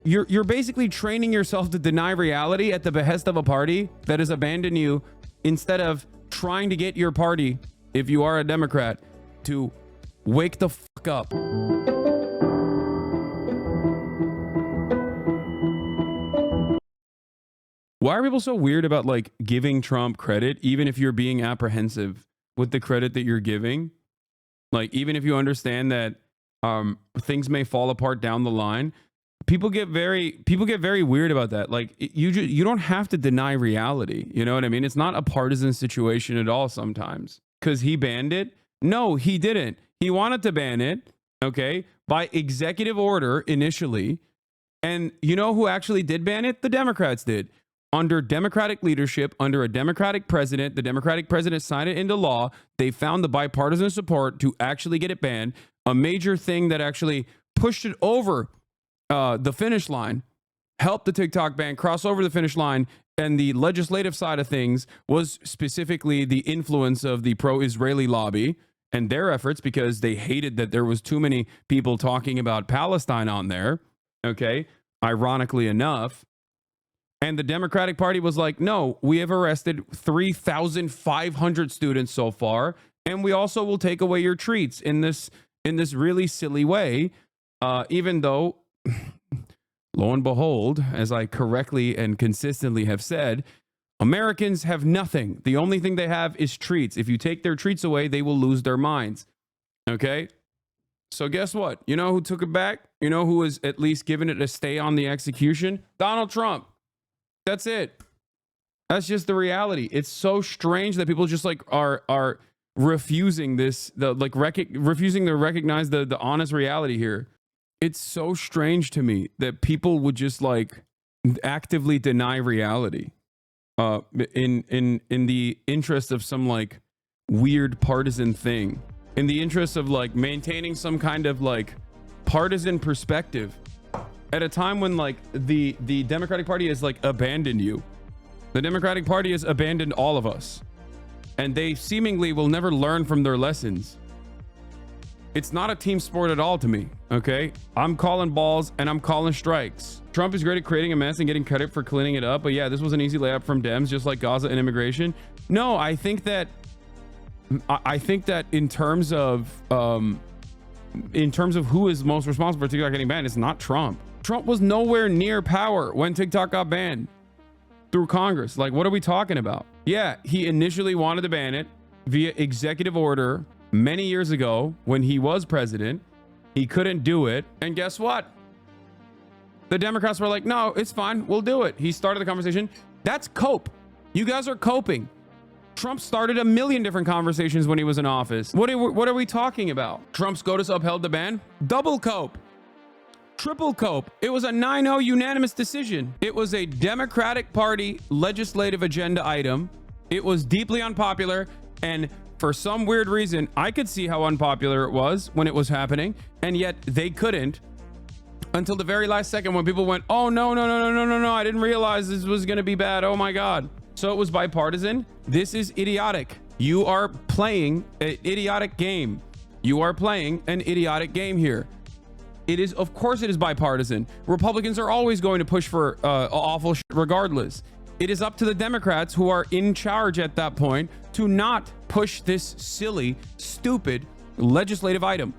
you're basically training yourself to deny reality at the behest of a party that has abandoned you, instead of trying to get your party, if you are a Democrat, to wake the fuck up. Why are people so weird about like giving Trump credit, even if you're being apprehensive with the credit that you're giving? Like, even if you understand that things may fall apart down the line, people get very weird about that. Like, you don't have to deny reality. You know what I mean? It's not a partisan situation at all sometimes. Because he banned it? No, he didn't. He wanted to ban it, okay, by executive order initially. And you know who actually did ban it? The Democrats did. Under Democratic leadership, under a Democratic president, the Democratic president signed it into law. They found the bipartisan support to actually get it banned. A major thing that actually pushed it over the finish line, helped the TikTok ban cross over the finish line, and the legislative side of things was specifically the influence of the pro-Israeli lobby and their efforts, because they hated that there was too many people talking about Palestine on there, okay, ironically enough. And the Democratic Party was like, no, we have arrested 3,500 students so far, and we also will take away your treats in this really silly way, even though, lo and behold, as I correctly and consistently have said, Americans have nothing. The only thing they have is treats. If you take their treats away, they will lose their minds. Okay? So guess what? You know who took it back? You know who was at least giving it a stay on the execution? Donald Trump. That's it. That's just the reality. It's so strange that people just like are refusing this, refusing to recognize the honest reality here. It's so strange to me that people would just like actively deny reality in the interest of some like weird partisan thing, in the interest of like maintaining some kind of like partisan perspective at a time when like the Democratic Party has like abandoned you. The Democratic Party has abandoned all of us, and they seemingly will never learn from their lessons. It's not a team sport at all to me, okay? I'm calling balls and I'm calling strikes. Trump is great at creating a mess and getting credit for cleaning it up, but yeah, this was an easy layup from Dems, just like Gaza and immigration. No, I think that in terms of who is most responsible for TikTok getting banned, it's not Trump. Trump was nowhere near power when TikTok got banned through Congress. Like, what are we talking about? Yeah, he initially wanted to ban it via executive order many years ago when he was president. He couldn't do it. And guess what? The Democrats were like, no, it's fine. We'll do it. He started the conversation. That's cope. You guys are coping. Trump started a million different conversations when he was in office. What are we talking about? Trump's SCOTUS upheld the ban. Double cope. Triple cope. It was a 9-0 unanimous decision. It was a Democratic Party legislative agenda item. It was deeply unpopular, and for some weird reason, I could see how unpopular it was when it was happening, and yet they couldn't until the very last second when people went, oh, no, I didn't realize this was going to be bad. Oh my God. So it was bipartisan. This is idiotic. You are playing an idiotic game. You are playing an idiotic game here. It is, of course, it is bipartisan. Republicans are always going to push for awful shit regardless. It is up to the Democrats, who are in charge at that point, to not push this silly, stupid legislative item.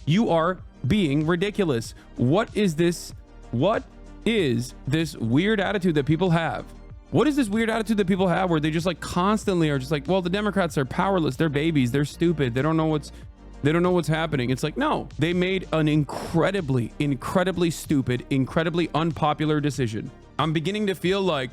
You are being ridiculous. What is this? What is this weird attitude that people have? What is this weird attitude that people have where they just like constantly are just like, well, the Democrats are powerless. They're babies. They're stupid. They don't know what's happening. It's like, no, they made an incredibly stupid, incredibly unpopular decision. I'm beginning to feel like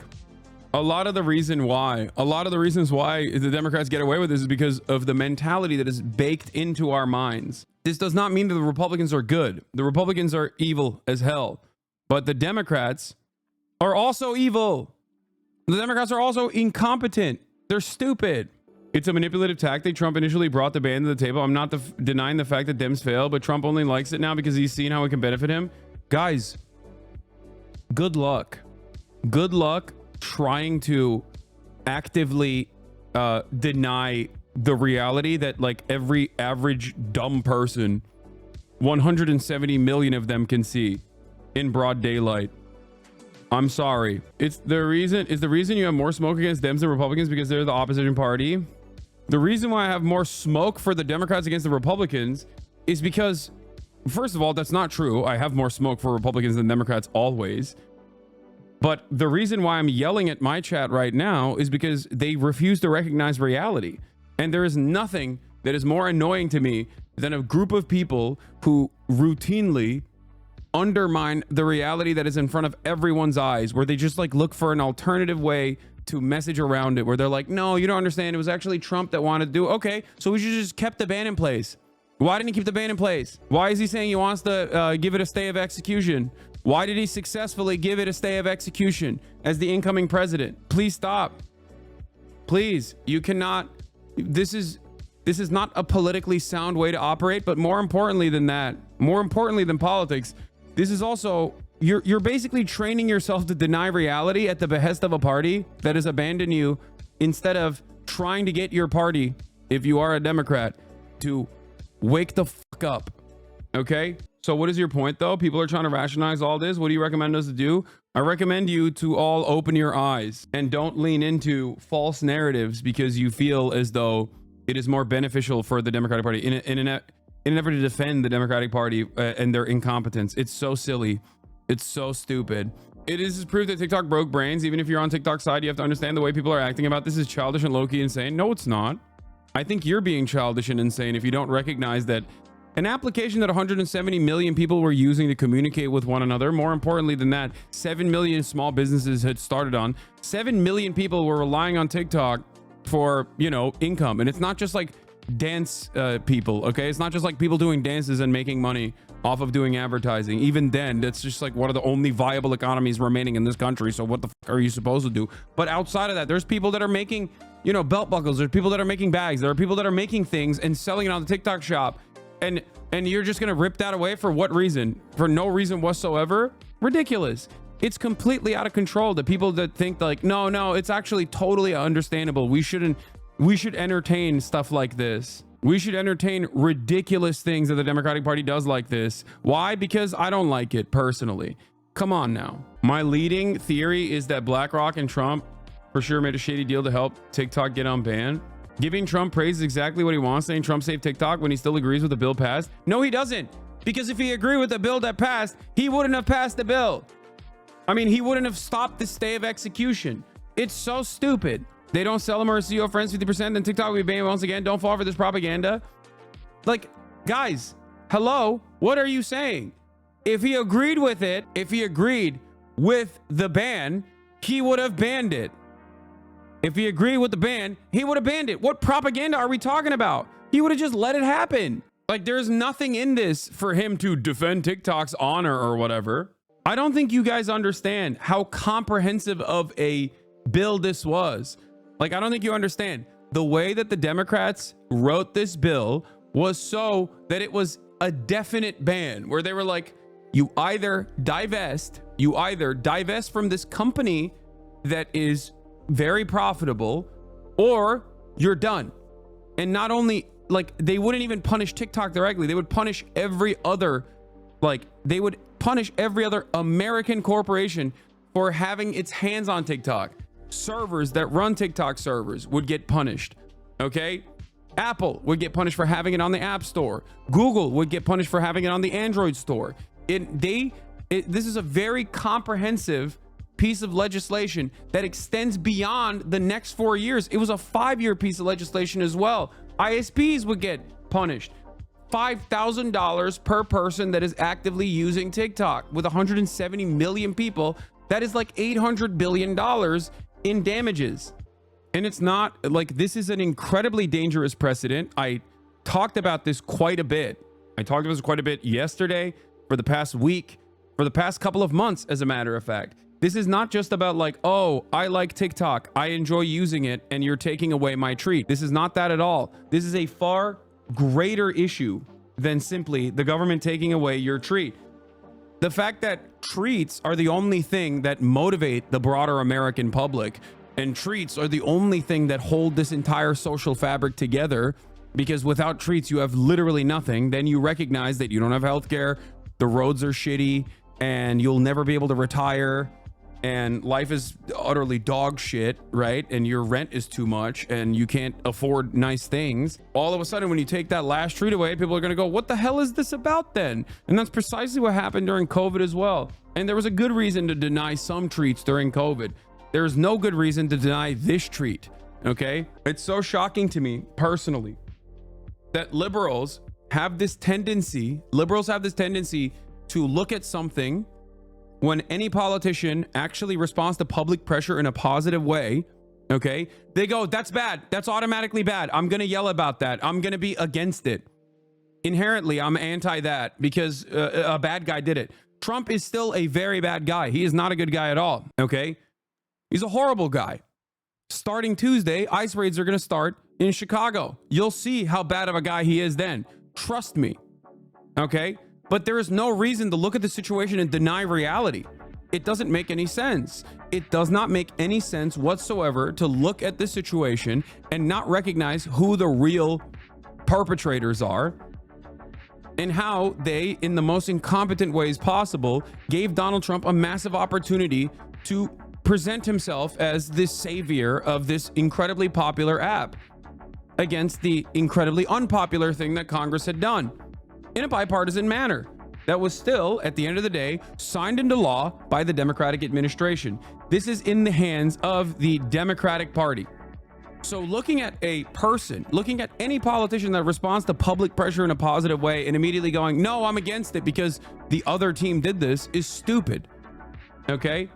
a lot of the reasons why the Democrats get away with this is because of the mentality that is baked into our minds. This does not mean that the Republicans are good. The Republicans are evil as hell, but the Democrats are also evil. The Democrats are also incompetent. They're stupid. It's a manipulative tactic. Trump initially brought the ban to the table. I'm not denying the fact that Dems failed, but Trump only likes it now because he's seen how it can benefit him. Guys, good luck. Good luck trying to actively deny the reality that like every average dumb person, 170 million of them, can see. in broad daylight. I'm sorry. Is the reason you have more smoke against Dems than Republicans because they're the opposition party? The reason why I have more smoke for the Democrats against the Republicans is because, first of all, that's not true. I have more smoke for Republicans than Democrats always. But the reason why I'm yelling at my chat right now is because they refuse to recognize reality. And there is nothing that is more annoying to me than a group of people who routinely undermine the reality that is in front of everyone's eyes, where they just like look for an alternative way to message around it, where they're like, no, you don't understand. It was actually Trump that wanted to do. Okay, so we should just kept the ban in place. Why didn't he keep the ban in place? Why is he saying he wants to give it a stay of execution? Why did he successfully give it a stay of execution as the incoming president? Please stop. Please, you cannot. This is not a politically sound way to operate, but more importantly than that, more importantly than politics, this is also, you're basically training yourself to deny reality at the behest of a party that has abandoned you, instead of trying to get your party, if you are a Democrat, to wake the fuck up. Okay? So what is your point though? People are trying to rationalize all this. What do you recommend us to do? I recommend you to all open your eyes and don't lean into false narratives because you feel as though it is more beneficial for the Democratic Party in an effort to defend the Democratic Party and their incompetence. It's so silly. It's so stupid. It is proof that TikTok broke brains. Even if you're on TikTok's side, you have to understand the way people are acting about this is childish and low-key insane. No, it's not. I think you're being childish and insane if you don't recognize that an application that 170 million people were using to communicate with one another, more importantly than that, 7 million small businesses had started on, 7 million people were relying on TikTok for, you know, income. And it's not just like dance people, okay? It's not just like people doing dances and making money off of doing advertising. Even then, that's just like one of the only viable economies remaining in this country. So what the fuck are you supposed to do? But outside of that, there's people that are making, you know, belt buckles. There's people that are making bags. There are people that are making things and selling it on the TikTok shop. And you're just gonna rip that away for what reason? For no reason whatsoever? Ridiculous. It's completely out of control. The people that think like, no, it's actually totally understandable. We should entertain stuff like this. We should entertain ridiculous things that the Democratic Party does like this. Why? Because I don't like it personally. Come on now. My leading theory is that BlackRock and Trump for sure made a shady deal to help TikTok get unbanned. Giving Trump praise is exactly what he wants, saying Trump saved TikTok when he still agrees with the bill passed. No, he doesn't. Because if he agreed with the bill that passed, he wouldn't have passed the bill. I mean, he wouldn't have stopped the stay of execution. It's so stupid. They don't sell them or CEO friends 50%, then TikTok will be banned once again. Don't fall for this propaganda. Like, guys, hello? What are you saying? If he agreed with it, if he agreed with the ban, he would have banned it. If he agreed with the ban, he would have banned it. What propaganda are we talking about? He would have just let it happen. Like, there's nothing in this for him to defend TikTok's honor or whatever. I don't think you guys understand how comprehensive of a bill this was. Like, I don't think you understand. The way that the Democrats wrote this bill was so that it was a definite ban, where they were like, you either divest from this company that is very profitable, or you're done. And not only, like, they wouldn't even punish TikTok directly, they would punish every other American corporation for having its hands on TikTok. Servers that run TikTok servers would get punished. Okay, Apple would get punished for having it on the App Store. Google would get punished for having it on the Android store. This is a very comprehensive piece of legislation that extends beyond the next 4 years. It was a 5-year piece of legislation as well. ISPs would get punished. $5,000 per person that is actively using TikTok. With 170 million people, that is like $800 billion in damages. And it's not like, this is an incredibly dangerous precedent. I talked about this quite a bit. Yesterday, for the past week, for the past couple of months, as a matter of fact. This is not just about like, oh, I like TikTok, I enjoy using it, and you're taking away my treat. This is not that at all. This is a far greater issue than simply the government taking away your treat. The fact that treats are the only thing that motivate the broader American public, and treats are the only thing that hold this entire social fabric together, because without treats, you have literally nothing. Then you recognize that you don't have healthcare, the roads are shitty, and you'll never be able to retire, and life is utterly dog shit, right? And your rent is too much and you can't afford nice things. All of a sudden, when you take that last treat away, people are going to go, what the hell is this about then? And that's precisely what happened during COVID as well. And there was a good reason to deny some treats during COVID. There's no good reason to deny this treat, okay? It's so shocking to me personally that liberals have this tendency to look at something when any politician actually responds to public pressure in a positive way, okay? They go, that's bad. That's automatically bad. I'm going to yell about that. I'm going to be against it. Inherently, I'm anti that because a bad guy did it. Trump is still a very bad guy. He is not a good guy at all, okay? He's a horrible guy. Starting Tuesday, ICE raids are going to start in Chicago. You'll see how bad of a guy he is then. Trust me, okay? But there is no reason to look at the situation and deny reality. It doesn't make any sense. It does not make any sense whatsoever to look at the situation and not recognize who the real perpetrators are and how they, in the most incompetent ways possible, gave Donald Trump a massive opportunity to present himself as this savior of this incredibly popular app against the incredibly unpopular thing that Congress had done in a bipartisan manner that was still, at the end of the day, signed into law by the Democratic administration. This is in the hands of the Democratic Party. So looking at a person, looking at any politician that responds to public pressure in a positive way and immediately going, no, I'm against it because the other team did this, is stupid. Okay?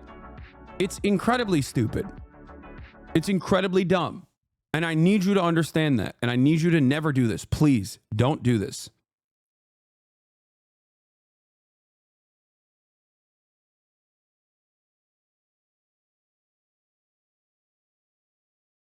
It's incredibly stupid. It's incredibly dumb. And I need you to understand that. And I need you to never do this. Please don't do this.